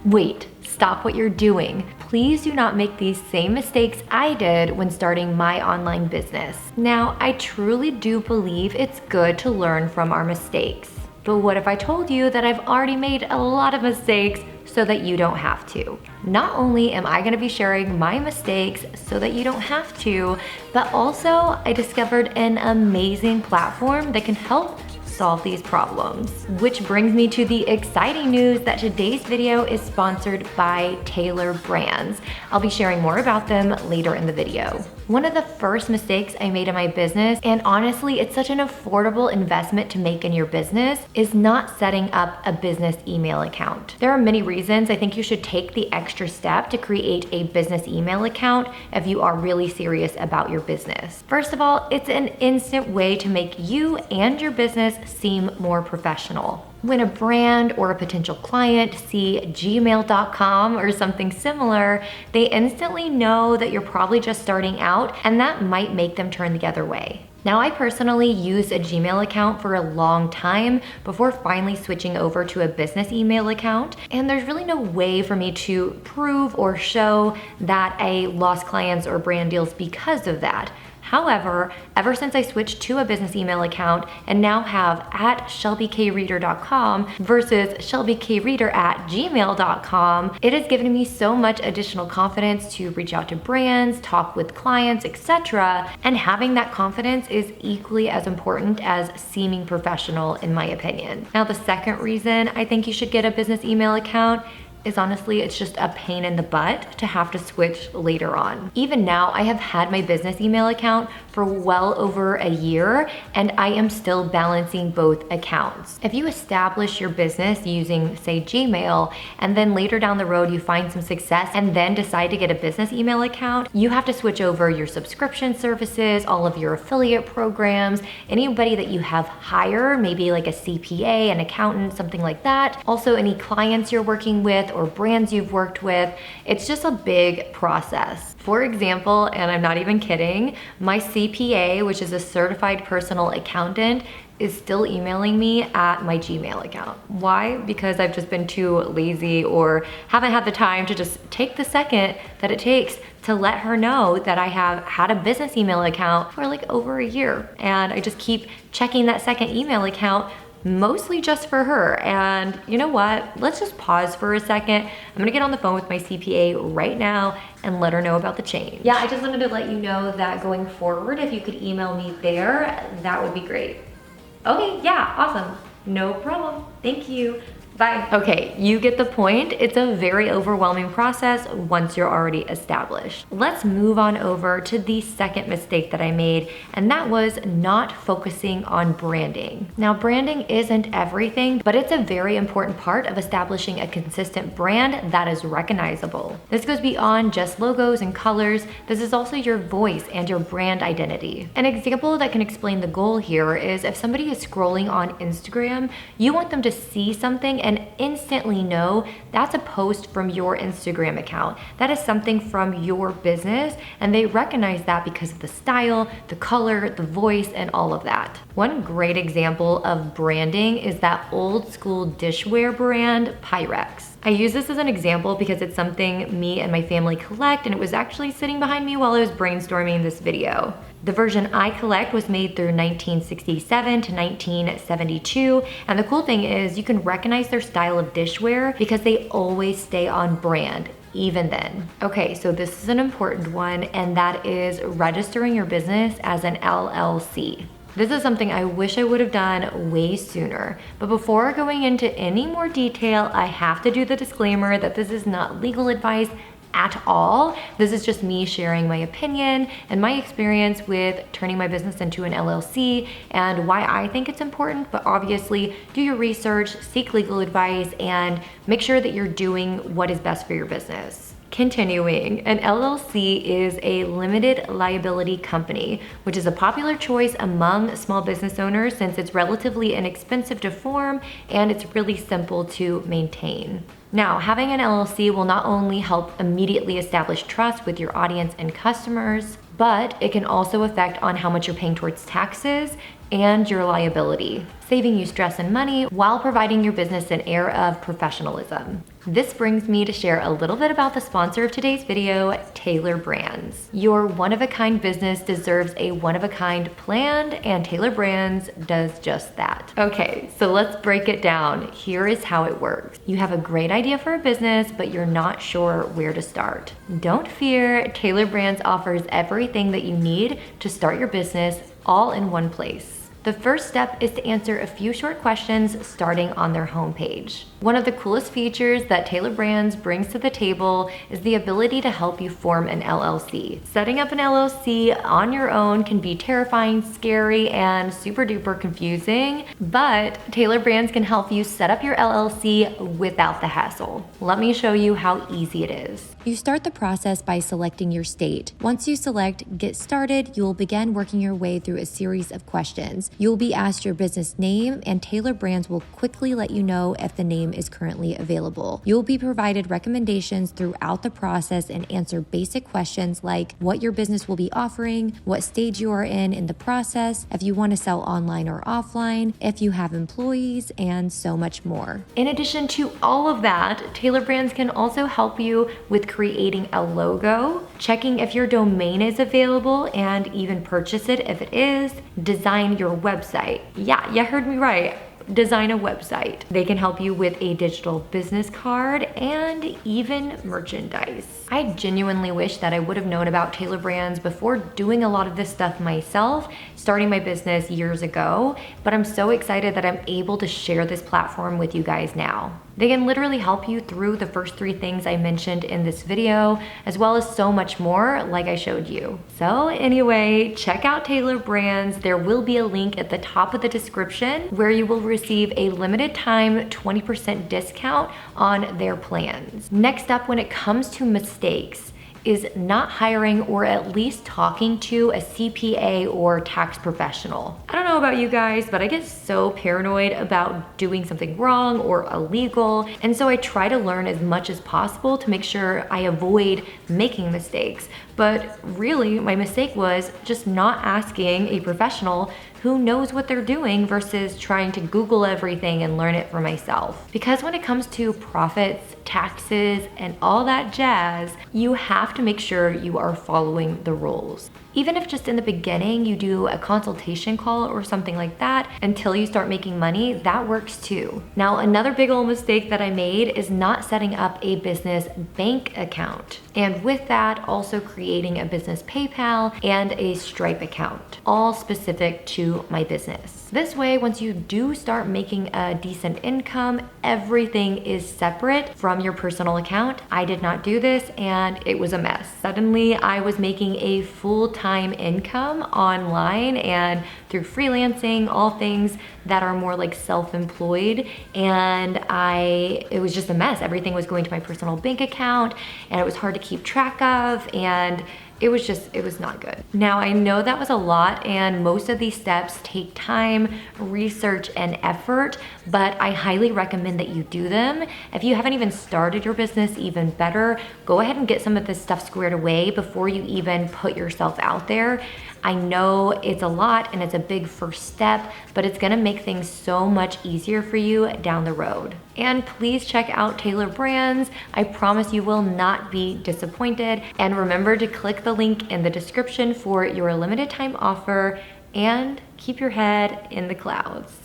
Wait, stop what you're doing. Please do not make these same mistakes I did when starting my online business. Now, I truly do believe it's good to learn from our mistakes. But what if I told you that I've already made a lot of mistakes so that you don't have to? Not only am I gonna be sharing my mistakes so that you don't have to, but also I discovered an amazing platform that can help solve these problems. Which brings me to the exciting news that today's video is sponsored by Taylor Brands. I'll be sharing more about them later in the video. One of the first mistakes I made in my business, and honestly, it's such an affordable investment to make in your business, is not setting up a business email account. There are many reasons I think you should take the extra step to create a business email account if you are really serious about your business. First of all, it's an instant way to make you and your business seem more professional. When a brand or a potential client see gmail.com or something similar, they instantly know that you're probably just starting out, and that might make them turn the other way. Now, I personally used a Gmail account for a long time before finally switching over to a business email account, and there's really no way for me to prove or show that I lost clients or brand deals because of that. However, ever since I switched to a business email account and now have at shelbykreader.com versus shelbykreader@gmail.com, it has given me so much additional confidence to reach out to brands, talk with clients, etc. And having that confidence is equally as important as seeming professional, in my opinion. Now, the second reason I think you should get a business email account is honestly, it's just a pain in the butt to have to switch later on. Even now, I have had my business email account for well over a year, and I am still balancing both accounts. If you establish your business using, say, Gmail, and then later down the road you find some success and then decide to get a business email account, you have to switch over your subscription services, all of your affiliate programs, anybody that you have hired, maybe like a CPA, an accountant, something like that. Also, any clients you're working with or brands you've worked with. It's just a big process. For example, and I'm not even kidding, my CPA, which is a certified personal accountant, is still emailing me at my Gmail account. Why? Because I've just been too lazy or haven't had the time to just take the second that it takes to let her know that I have had a business email account for like over a year. And I just keep checking that second email account, mostly just for her. And you know what? Let's just pause for a second. I'm gonna get on the phone with my CPA right now and let her know about the change. Yeah, I just wanted to let you know that going forward, if you could email me there, that would be great. Okay, yeah, awesome. No problem. Thank you. Bye. Okay, you get the point. It's a very overwhelming process once you're already established. Let's move on over to the second mistake that I made, and that was not focusing on branding. Now, branding isn't everything, but it's a very important part of establishing a consistent brand that is recognizable. This goes beyond just logos and colors. This is also your voice and your brand identity. An example that can explain the goal here is if somebody is scrolling on Instagram, you want them to see something and instantly know that's a post from your Instagram account. That is something from your business, and they recognize that because of the style, the color, the voice, and all of that. One great example of branding is that old school dishware brand, Pyrex. I use this as an example because it's something me and my family collect, and it was actually sitting behind me while I was brainstorming this video. The version I collect was made through 1967 to 1972, and the cool thing is you can recognize their style of dishware because they always stay on brand, even then. Okay, so this is an important one, and that is registering your business as an LLC. This is something I wish I would have done way sooner. But before going into any more detail, I have to do the disclaimer that this is not legal advice at all. This is just me sharing my opinion and my experience with turning my business into an LLC and why I think it's important. But obviously, do your research, seek legal advice, and make sure that you're doing what is best for your business. Continuing, an LLC is a limited liability company, which is a popular choice among small business owners since it's relatively inexpensive to form and it's really simple to maintain. Now, having an LLC will not only help immediately establish trust with your audience and customers, but it can also affect on how much you're paying towards taxes and your liability, saving you stress and money while providing your business an air of professionalism. This brings me to share a little bit about the sponsor of today's video, Taylor Brands. Your one-of-a-kind business deserves a one-of-a-kind plan, and Taylor Brands does just that. Okay, so let's break it down. Here is how it works. You have a great idea for a business, but you're not sure where to start. Don't fear, Taylor Brands offers everything that you need to start your business all in one place. The first step is to answer a few short questions starting on their homepage. One of the coolest features that Taylor Brands brings to the table is the ability to help you form an LLC. Setting up an LLC on your own can be terrifying, scary, and super duper confusing, but Taylor Brands can help you set up your LLC without the hassle. Let me show you how easy it is. You start the process by selecting your state. Once you select Get Started, you will begin working your way through a series of questions. You will be asked your business name, and Taylor Brands will quickly let you know if the name is currently available. You will be provided recommendations throughout the process and answer basic questions like what your business will be offering, what stage you are in the process, if you want to sell online or offline, if you have employees, and so much more. In addition to all of that, Taylor Brands can also help you with creating a logo, checking if your domain is available and even purchase it if it is, design your website. Yeah, you heard me right. Design a website. They can help you with a digital business card and even merchandise. I genuinely wish that I would have known about Taylor Brands before doing a lot of this stuff myself, starting my business years ago, but I'm so excited that I'm able to share this platform with you guys now. They can literally help you through the first 3 things I mentioned in this video, as well as so much more like I showed you. So anyway, check out Taylor Brands. There will be a link at the top of the description where you will receive a limited time 20% discount on their plans. Next up, when it comes to mistakes, is not hiring or at least talking to a CPA or tax professional. I don't know about you guys, but I get so paranoid about doing something wrong or illegal, and so I try to learn as much as possible to make sure I avoid making mistakes. But really, my mistake was just not asking a professional who knows what they're doing versus trying to Google everything and learn it for myself. Because when it comes to profits, taxes, and all that jazz, you have to make sure you are following the rules. Even if just in the beginning you do a consultation call or something like that until you start making money, that works too. Now, another big old mistake that I made is not setting up a business bank account. And with that, also creating a business PayPal and a Stripe account, all specific to my business. This way, once you do start making a decent income, everything is separate from your personal account. I did not do this and it was a mess. Suddenly, I was making a full-time income online and through freelancing, all things that are more like self-employed, and it was just a mess. Everything was going to my personal bank account and it was hard to keep track of, and it was not good. Now, I know that was a lot, and most of these steps take time, research, and effort, but I highly recommend that you do them. If you haven't even started your business, even better, go ahead and get some of this stuff squared away before you even put yourself out there. I know it's a lot and it's a big first step, but it's gonna make things so much easier for you down the road. And please check out Taylor Brands. I promise you will not be disappointed. And remember to click the link in the description for your limited time offer, and keep your head in the clouds.